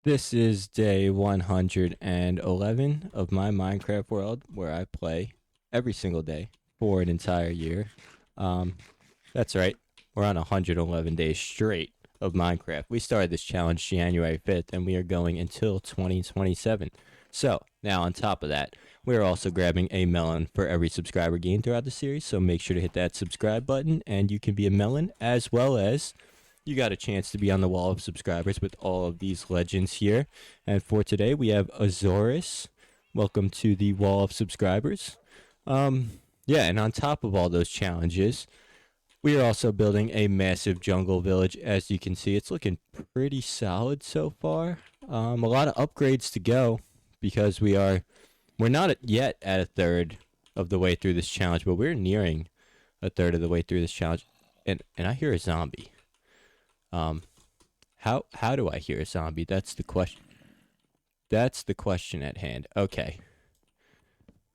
This is day 111 of my Minecraft world where I play every single day for an entire year. Um, that's right, we're on 111 days straight of Minecraft. We started this challenge January 5th and we are going until 2027. So, now on top of that, we're also grabbing a melon for every subscriber gained throughout the series. So, make sure to hit that subscribe button and you can be a melon as well as you got a chance to be on the wall of subscribers with all of these legends here. And for today, we have Azorus. Welcome to the wall of subscribers. Yeah, and on top of all those challenges, we are also building a massive jungle village. As you can see, it's looking pretty solid so far. A lot of upgrades to go because we're not yet at a third of the way through this challenge, but we're nearing a third of the way through this challenge. And I hear a zombie. Um, how do I hear a zombie? That's the question. That's the question at hand. Okay,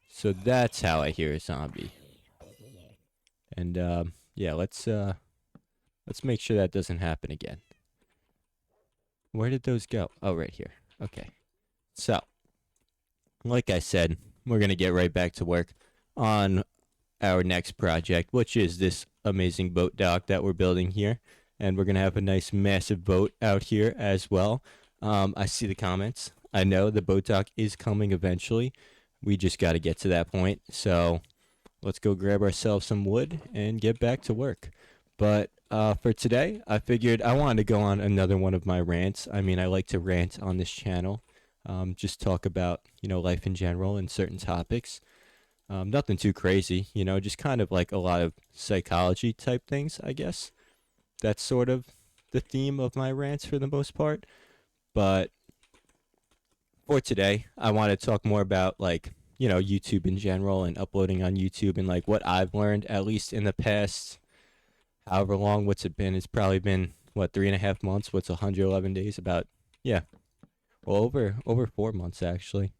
so that's how I hear a zombie. And yeah, let's make sure that doesn't happen again. Where did those go? Oh, right here. Okay. So, like I said, we're gonna get right back to work on our next project, which is this amazing boat dock that we're building here. And we're going to have a nice massive boat out here as well. I see the comments. I know the boat dock is coming eventually. We just got to get to that point. So let's go grab ourselves some wood and get back to work. But for today, I figured I wanted to go on another one of my rants. I mean, I like to rant on this channel, just talk about, life in general and certain topics. Nothing too crazy, just kind of like a lot of psychology type things, I guess. That's sort of the theme of my rants for the most part. But for today, I want to talk more about like, YouTube in general and uploading on YouTube and like what I've learned, at least in the past, however long, what's it been? It's probably been, what, 3.5 months? What's 111 days? About, yeah, well, over 4 months actually,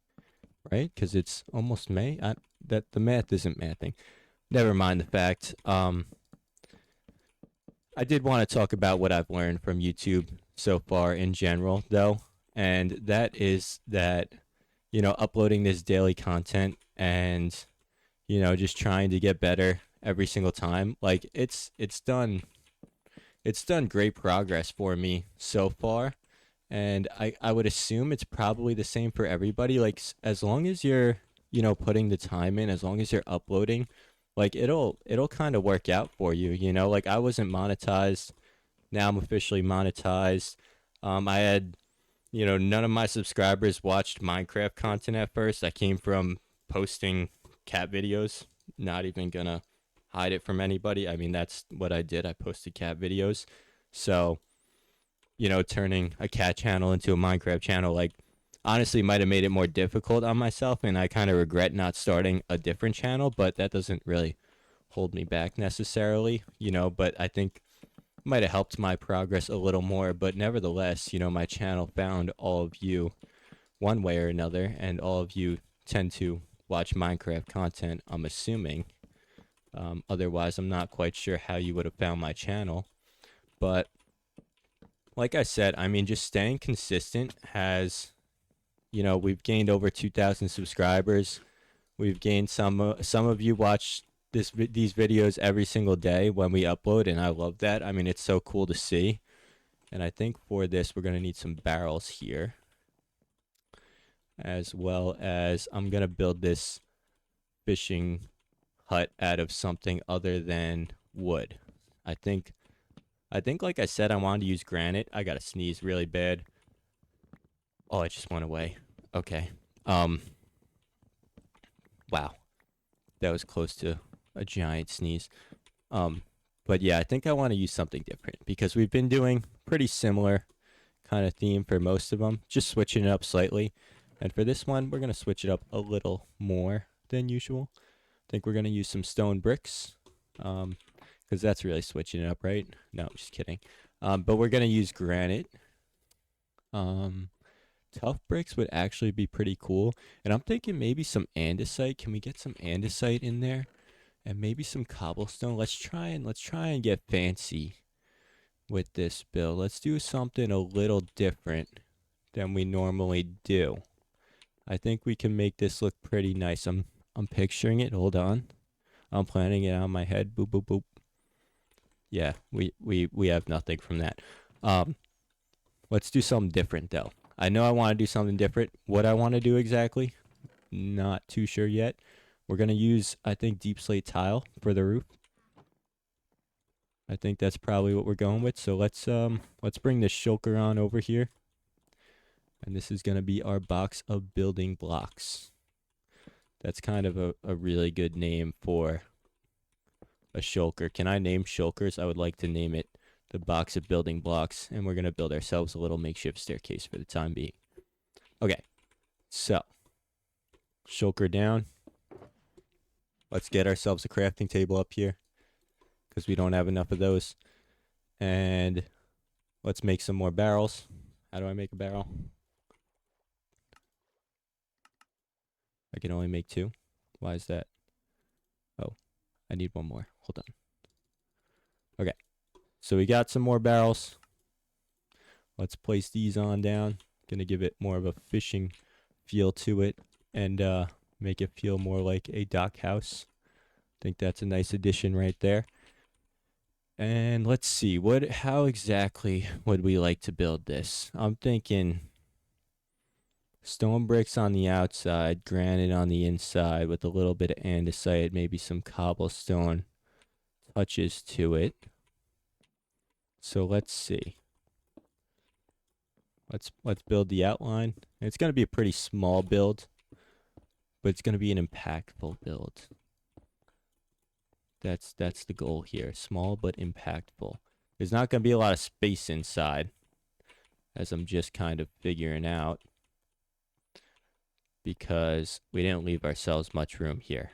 right? Because it's almost May. That the math isn't mathing. Never mind the fact. I did want to talk about what I've learned from YouTube so far in general, though, and that is that uploading this daily content and just trying to get better every single time. Like it's done great progress for me so far, and I would assume it's probably the same for everybody. Like as long as you're putting the time in, as long as you're uploading, like it'll kind of work out for you. Like I wasn't monetized. Now I'm officially monetized. I had none of my subscribers watched Minecraft content at first. I came from posting cat videos. Not even gonna hide it from anybody. I mean, that's what I did. I posted cat videos. So, turning a cat channel into a Minecraft channel, like, honestly, might have made it more difficult on myself. And I kind of regret not starting a different channel, but that doesn't really hold me back necessarily, But I think might have helped my progress a little more. But nevertheless, my channel found all of you one way or another, and all of you tend to watch Minecraft content, I'm assuming. Otherwise, I'm not quite sure how you would have found my channel. But like I said, I mean, just staying consistent has, we've gained over 2,000 subscribers. We've gained some of you watch these videos every single day when we upload, and I love that. I mean, it's so cool to see. And I think for this, we're gonna need some barrels here, as well as I'm gonna build this fishing hut out of something other than wood. I think like I said, I wanted to use granite. I gotta sneeze really bad. Oh, it just went away. Okay. Um. Wow, that was close to a giant sneeze. Um. But yeah, I think I want to use something different because we've been doing pretty similar kind of theme for most of them, just switching it up slightly. And for this one, we're gonna switch it up a little more than usual. I think we're gonna use some stone bricks. Because that's really switching it up, right? No, I'm just kidding. But we're gonna use granite. Um, Tough bricks would actually be pretty cool, and I'm thinking maybe some andesite. Can we get some andesite in there, and maybe some cobblestone? Let's try and get fancy with this build. Let's do something a little different than we normally do. I think we can make this look pretty nice. I'm picturing it. Hold on. I'm planning it out in my head. Boop boop boop. Yeah, we have nothing from that. Um, let's do something different though. I know I want to do something different. What I want to do exactly, not too sure yet. We're gonna use, I think, deep slate tile for the roof. I think that's probably what we're going with. So let's bring the shulker on over here. And this is gonna be our box of building blocks. That's kind of a really good name for a shulker. Can I name shulkers? I would like to name it the box of building blocks, and we're gonna build ourselves a little makeshift staircase for the time being. Okay, so shulker down. Let's get ourselves a crafting table up here because we don't have enough of those. And let's make some more barrels. How do I make a barrel? I can only make 2. Why is that? Oh, I need 1 more. Hold on. Okay, so we got some more barrels. Let's place these on down. Gonna give it more of a fishing feel to it and make it feel more like a dock house. Think that's a nice addition right there. And let's see, how exactly would we like to build this? I'm thinking stone bricks on the outside, granite on the inside with a little bit of andesite, maybe some cobblestone touches to it. So let's see. Let's build the outline. It's going to be a pretty small build, but it's going to be an impactful build. That's the goal here. Small but impactful. There's not going to be a lot of space inside, as I'm just kind of figuring out, because we didn't leave ourselves much room here.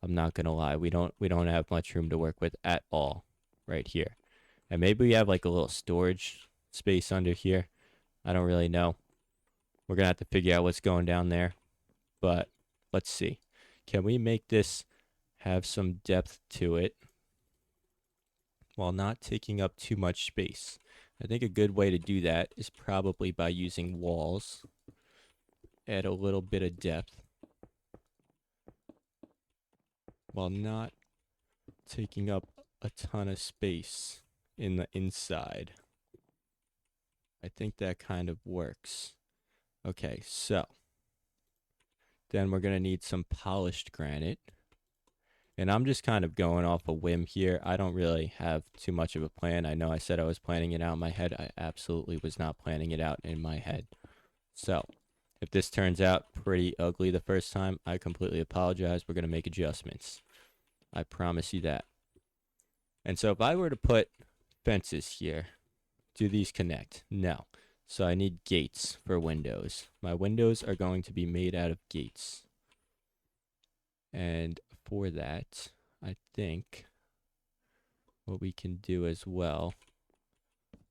I'm not going to lie. We don't have much room to work with at all right here. And maybe we have like a little storage space under here. I don't really know. We're going to have to figure out what's going down there. But let's see. Can we make this have some depth to it while not taking up too much space? I think a good way to do that is probably by using walls. Add a little bit of depth while not taking up a ton of space in the inside. I think that kind of works. Okay, so then we're going to need some polished granite. And I'm just kind of going off a whim here. I don't really have too much of a plan. I know I said I was planning it out in my head. I absolutely was not planning it out in my head. So if this turns out pretty ugly the first time, I completely apologize. We're going to make adjustments. I promise you that. And so if I were to put fences here, do these connect? No. So I need gates for windows. My windows are going to be made out of gates. And for that, I think what we can do as well,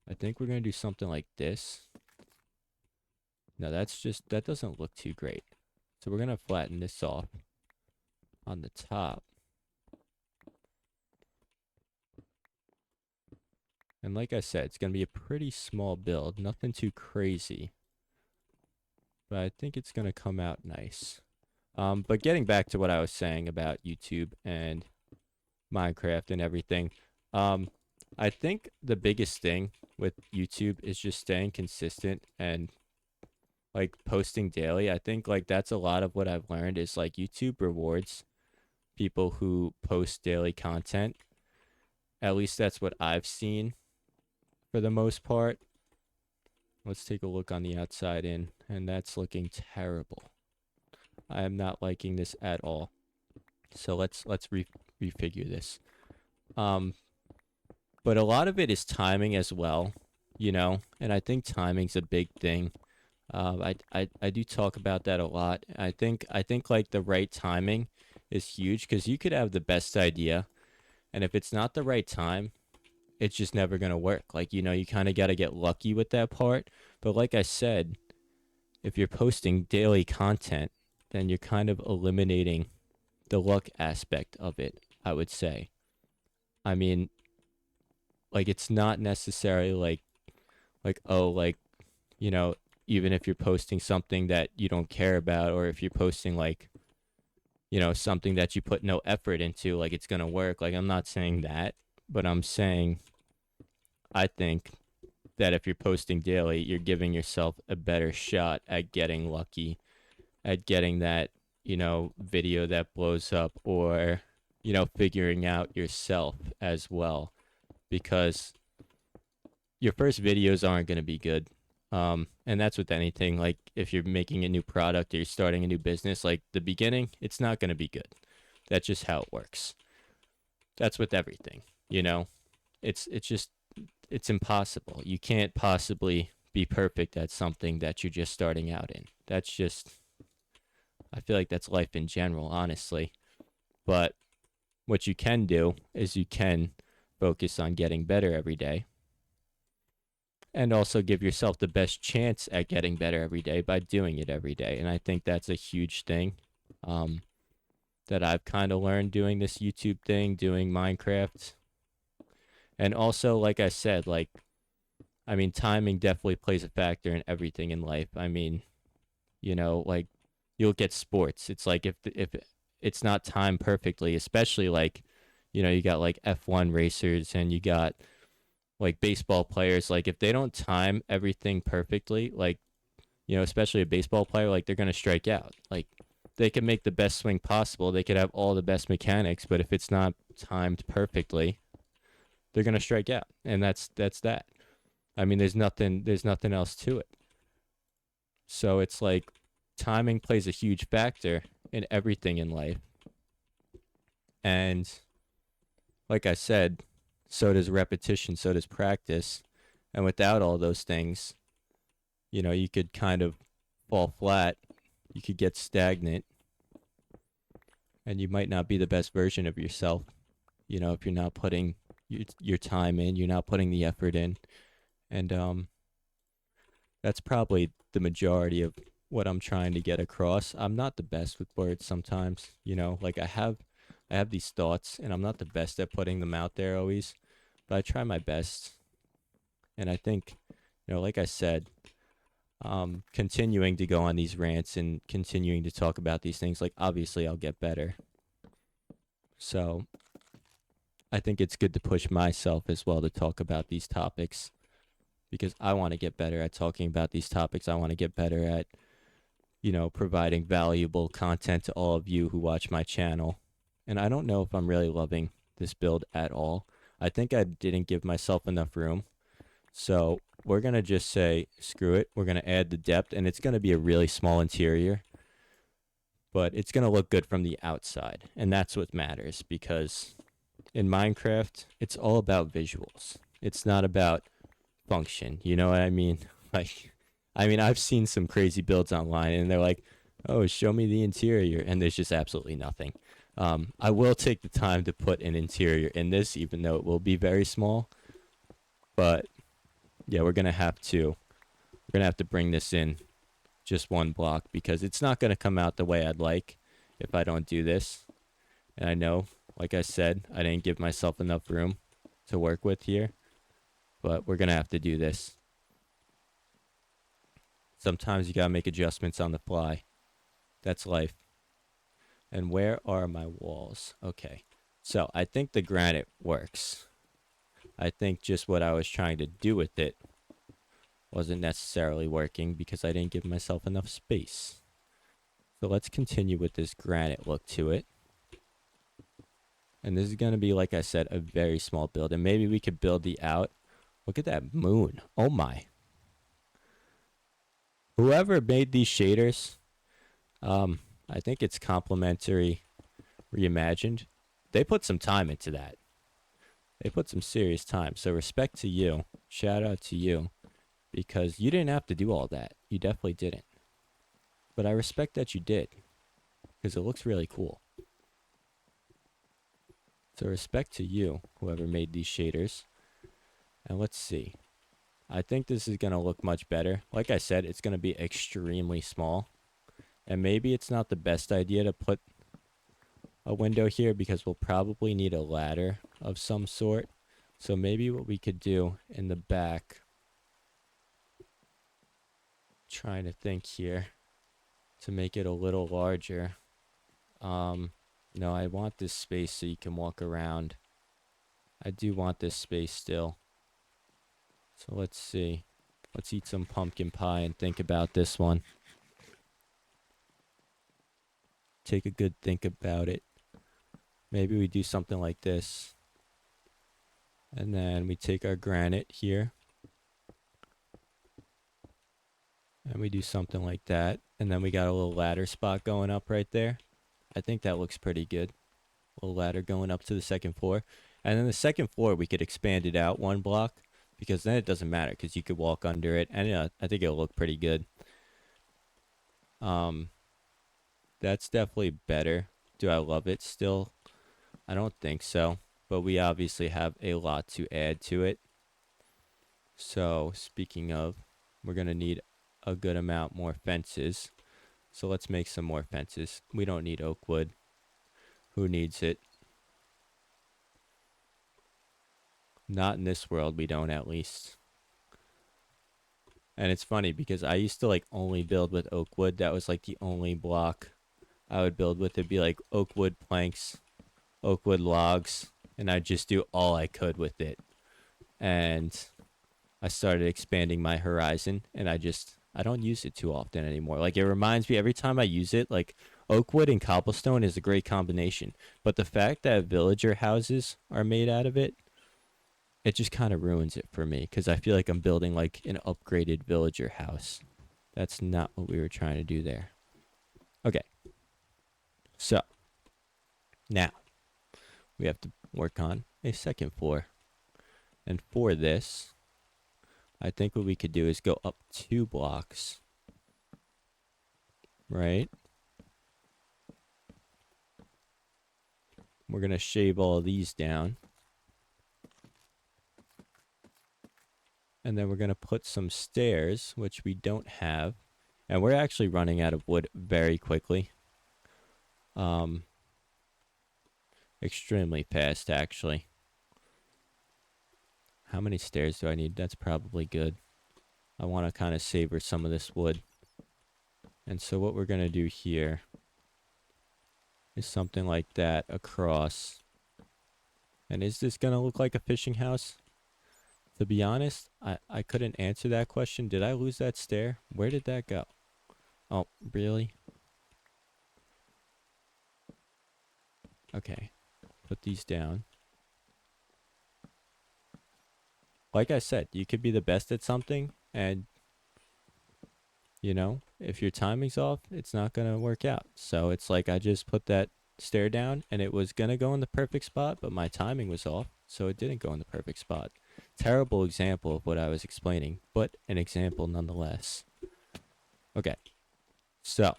I think we're going to do something like this. No, that doesn't look too great. So we're going to flatten this off on the top. And like I said, it's going to be a pretty small build, nothing too crazy. But I think it's going to come out nice. But getting back to what I was saying about YouTube and Minecraft and everything, I think the biggest thing with YouTube is just staying consistent and like posting daily. I think like that's a lot of what I've learned is like YouTube rewards people who post daily content. At least that's what I've seen for the most part. Let's take a look on the outside in, and that's looking terrible. I am not liking this at all. So let's refigure this. But a lot of it is timing as well, you know, and I think timing's a big thing. I do talk about that a lot. I think like the right timing is huge because you could have the best idea, and if it's not the right time, it's just never gonna work. Like, you know, you kind of got to get lucky with that part. But like I said, if you're posting daily content, then you're kind of eliminating the luck aspect of it, I would say. I mean, like it's not necessarily like oh, like, you know, even if you're posting something that you don't care about, or if you're posting like, something that you put no effort into, like it's going to work. Like, I'm not saying that, but I'm saying I think that if you're posting daily, you're giving yourself a better shot at getting lucky, at getting that, video that blows up, or, figuring out yourself as well. Because your first videos aren't going to be good. And that's with anything. Like, if you're making a new product or you're starting a new business, like the beginning, it's not going to be good. That's just how it works. That's with everything, you know? It's just it's impossible. You can't possibly be perfect at something that you're just starting out in. That's just I feel like that's life in general, honestly. But what you can do is you can focus on getting better every day, and also give yourself the best chance at getting better every day by doing it every day. And I think that's a huge thing, um, that I've kind of learned doing this YouTube thing, doing Minecraft. And also, like I said, like, I mean, timing definitely plays a factor in everything in life. I mean, like, you'll get sports. It's like, if it's not timed perfectly, especially like, you got like F1 racers, and you got like baseball players, like if they don't time everything perfectly, like, especially a baseball player, like they're going to strike out. Like, they can make the best swing possible, they could have all the best mechanics, but if it's not timed perfectly, they're going to strike out. And that's that. I mean, there's nothing else to it. So it's like, timing plays a huge factor in everything in life. And like I said, so does repetition, so does practice. And without all those things, you could kind of fall flat, you could get stagnant, and you might not be the best version of yourself, if you're not putting your time in, you're not putting the effort in. And that's probably the majority of what I'm trying to get across. I'm not the best with words sometimes, like I have these thoughts, and I'm not the best at putting them out there always, but I try my best. And I think, like I said, continuing to go on these rants and continuing to talk about these things, like, obviously I'll get better. So I think it's good to push myself as well to talk about these topics, because I want to get better at talking about these topics. I want to get better at, providing valuable content to all of you who watch my channel. And I don't know if I'm really loving this build at all. I think I didn't give myself enough room. So we're going to just say, screw it. We're going to add the depth, and it's going to be a really small interior, but it's going to look good from the outside. And that's what matters, because in Minecraft, it's all about visuals. It's not about function. You know what I mean? Like, I've seen some crazy builds online, and they're like, oh, show me the interior. And there's just absolutely nothing. I will take the time to put an interior in this, even though it will be very small. But yeah, we're gonna have to bring this in just one block, because it's not gonna come out the way I'd like if I don't do this. And I know, like I said, I didn't give myself enough room to work with here, but we're gonna have to do this. Sometimes you gotta make adjustments on the fly. That's life. And where are my walls? Okay. So I think the granite works. I think just what I was trying to do with it wasn't necessarily working, because I didn't give myself enough space. So let's continue with this granite look to it. And this is going to be, like I said, a very small build. And maybe we could build the out. Look at that moon. Oh my. Whoever made these shaders, I think it's Complimentary Reimagined. They put some time into that. They put some serious time. So respect to you. Shout out to you. Because you didn't have to do all that. You definitely didn't. But I respect that you did, because it looks really cool. So respect to you, whoever made these shaders. And let's see. I think this is going to look much better. Like I said, it's going to be extremely small. And maybe it's not the best idea to put a window here, because we'll probably need a ladder of some sort. So maybe what we could do in the back, trying to think here to make it a little larger. No, I want this space so you can walk around. I do want this space still. So let's see. Let's eat some pumpkin pie and think about this one. Take a good think about it. Maybe we do something like this. And then we take our granite here. And we do something like that. And then we got a little ladder spot going up right there. I think that looks pretty good. A little ladder going up to the second floor. And then the second floor, we could expand it out one block. Because then it doesn't matter. Because you could walk under it. And I think it'll look pretty good. That's definitely better. Do I love it still? I don't think so. But we obviously have a lot to add to it. So, speaking of, we're going to need a good amount more fences. So let's make some more fences. We don't need oak wood. Who needs it? Not in this world, we don't, at least. And it's funny because I used to like only build with oak wood. That was like the only block I would build with. It'd be like oak wood planks, oak wood logs, and I'd just do all I could with it. And I started expanding my horizon, and I don't use it too often anymore. Like, it reminds me every time I use it, like, oak wood and cobblestone is a great combination. But the fact that villager houses are made out of it, it just kind of ruins it for me, because I feel like I'm building, like, an upgraded villager house. That's not what we were trying to do there. Okay. So, now, we have to work on a second floor. And for this, I think what we could do is go up 2 blocks. Right? We're going to shave all of these down. And then we're going to put some stairs, which we don't have. And we're actually running out of wood very quickly. Extremely fast, actually. How many stairs do I need? That's probably good. I want to kind of savor some of this wood. And so what we're going to do here is something like that across. And is this going to look like a fishing house? To be honest, I couldn't answer that question. Did I lose that stair? Where did that go? Oh, really? Okay. Put these down. Like I said, you could be the best at something, and, you know, if your timing's off, it's not going to work out. So it's like I just put that stair down, and it was going to go in the perfect spot, but my timing was off, so it didn't go in the perfect spot. Terrible example of what I was explaining, but an example nonetheless. Okay. So,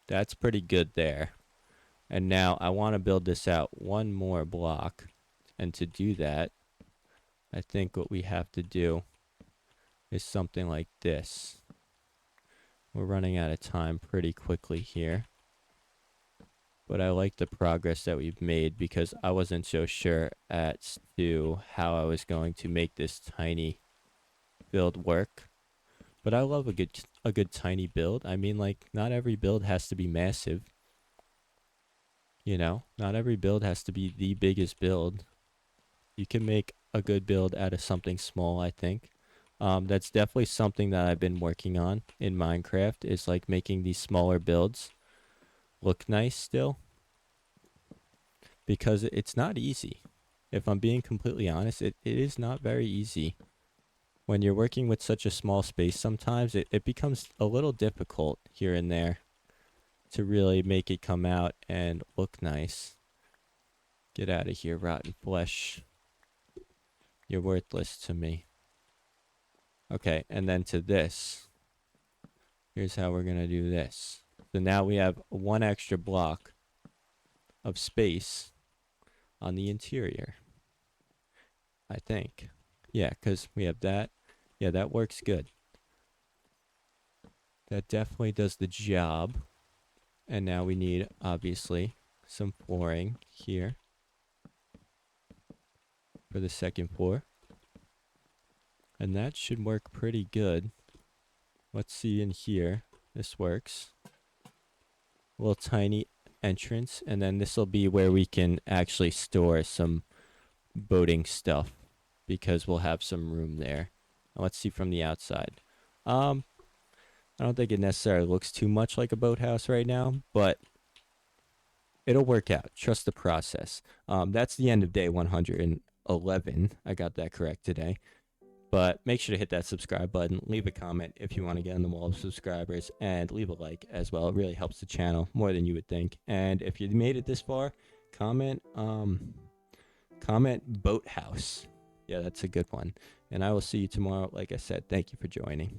that's pretty good there. And now I want to build this out one more block. And to do that, I think what we have to do is something like this. We're running out of time pretty quickly here. But I like the progress that we've made because I wasn't so sure as to how I was going to make this tiny build work. But I love a good tiny build. I mean, like, not every build has to be massive. You know, not every build has to be the biggest build. You can make a good build out of something small, I think. That's definitely something that I've been working on in Minecraft, is like making these smaller builds look nice still. Because it's not easy. If I'm being completely honest, it is not very easy. When you're working with such a small space, sometimes it becomes a little difficult here and there to really make it come out and look nice. Get out of here, rotten flesh. You're worthless to me. Okay, and then to this. Here's how we're going to do this. So now we have one extra block of space on the interior. I think. Yeah, because we have that. Yeah, that works good. That definitely does the job. And now we need, obviously, some flooring here for the second floor. And that should work pretty good. let's see in here. This works. Little tiny entrance, and then this will be where we can actually store some boating stuff because we'll have some room there. Now let's see from the outside. I don't think it necessarily looks too much like a boathouse right now, but it'll work out. Trust the process. That's the end of day 111. I got that correct today. But make sure to hit that subscribe button. Leave a comment if you want to get on the wall of subscribers, and leave a like as well. It really helps the channel more than you would think. And if you made it this far, comment boathouse. Yeah, that's a good one. And I will see you tomorrow. Like I said, thank you for joining.